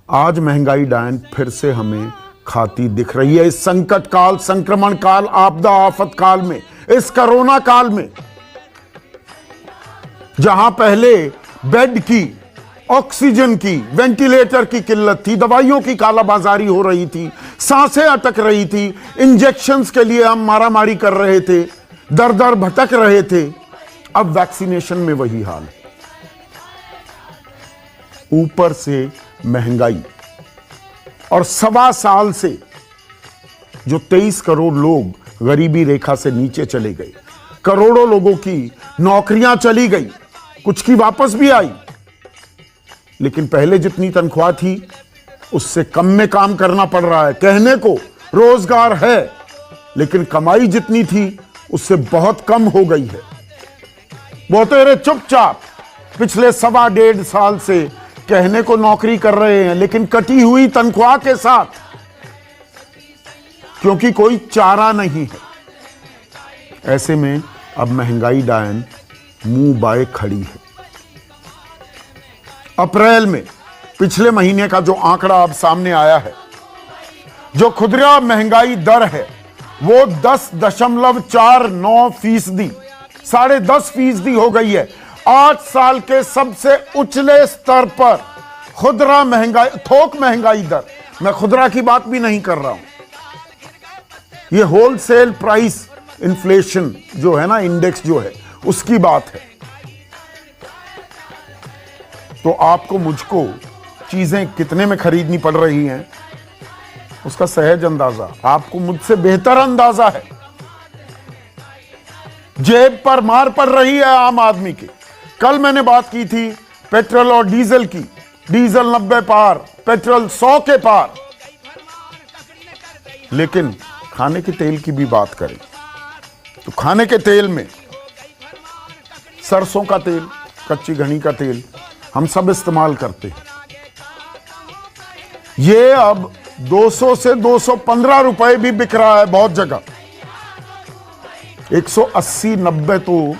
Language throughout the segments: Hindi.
आज महंगाई डायन फिर से हमें खाती दिख रही है इस संकट काल, संक्रमण काल, आपदा आफत काल में, इस कोरोना काल में, जहां पहले बेड की, ऑक्सीजन की, वेंटिलेटर की किल्लत थी, दवाइयों की कालाबाजारी हो रही थी, सांसें अटक रही थी, इंजेक्शंस के लिए हम मारामारी कर रहे थे, दर दर भटक रहे थे। अब वैक्सीनेशन में वही हाल है। ऊपर से महंगाई और 1.25 साल से जो 23 करोड़ लोग गरीबी रेखा से नीचे चले गए, करोड़ों लोगों की नौकरियां चली गई, कुछ की वापस भी आई, लेकिन पहले जितनी तनख्वाह थी उससे कम में काम करना पड़ रहा है। कहने को रोजगार है, लेकिन कमाई जितनी थी उससे बहुत कम हो गई है। वो तेरे चुपचाप पिछले 1.25 साल से कहने को नौकरी कर रहे हैं, लेकिन कटी हुई तनख्वाह के साथ, क्योंकि कोई चारा नहीं है। ऐसे में अब महंगाई डायन मुंह बाए खड़ी है। अप्रैल में पिछले महीने का जो आंकड़ा अब सामने आया है, जो खुदरा महंगाई दर है वो 10.49%, 10.5% हो गई है। 8 साल के सबसे उछले स्तर पर खुदरा महंगाई, थोक महंगाई दर, मैं खुदरा की बात भी नहीं कर रहा हूं, ये होलसेल प्राइस इन्फ्लेशन जो है ना, इंडेक्स जो है, उसकी बात है। तो आपको मुझको चीजें कितने में खरीदनी पड़ रही हैं उसका सहज अंदाजा आपको मुझसे बेहतर अंदाजा है। जेब पर मार पड़ रही है आम आदमी की। कल मैंने बात की थी पेट्रोल और डीजल की, डीजल 90 पार, पेट्रोल 100 के पार, लेकिन खाने के तेल की भी बात करें तो खाने के तेल में सरसों का तेल, कच्ची घनी का तेल हम सब इस्तेमाल करते हैं। ये अब 200 से 215 रुपए भी बिक रहा है बहुत जगह। 180-90 तो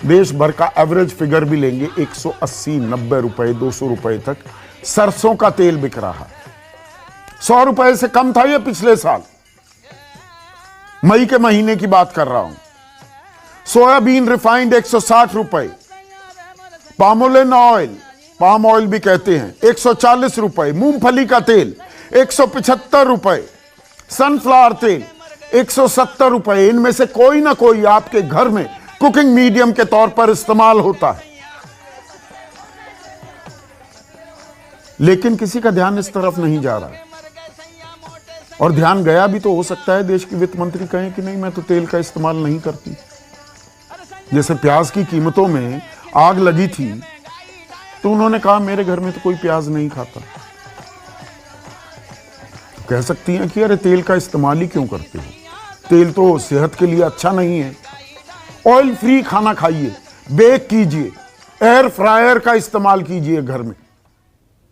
देश भर का एवरेज फिगर भी लेंगे, 180-90 रुपए, 200 रुपए तक सरसों का तेल बिक रहा है। 100 रुपए से कम था ये पिछले साल, मई के महीने की बात कर रहा हूं। सोयाबीन रिफाइंड 160 रुपए, पामोलिन ऑयल, पाम ऑयल भी कहते हैं, 140 रुपए, मूंगफली का तेल 175 रुपए, सनफ्लावर तेल 170 रुपए। इनमें से कोई ना कोई आपके घर में कुकिंग मीडियम के तौर पर इस्तेमाल होता है, लेकिन किसी का ध्यान इस तरफ नहीं जा रहा है। और ध्यान गया भी तो हो सकता है देश की वित्त मंत्री कहें कि नहीं, मैं तो तेल का इस्तेमाल नहीं करती। जैसे प्याज की कीमतों में आग लगी थी तो उन्होंने कहा मेरे घर में तो कोई प्याज नहीं खाता। कह सकती हैं कि अरे तेल का इस्तेमाल ही क्यों करते हो, तेल तो सेहत के लिए अच्छा नहीं है। ऑयल फ्री खाना खाइए, बेक कीजिए, एयर फ्रायर का इस्तेमाल कीजिए घर में।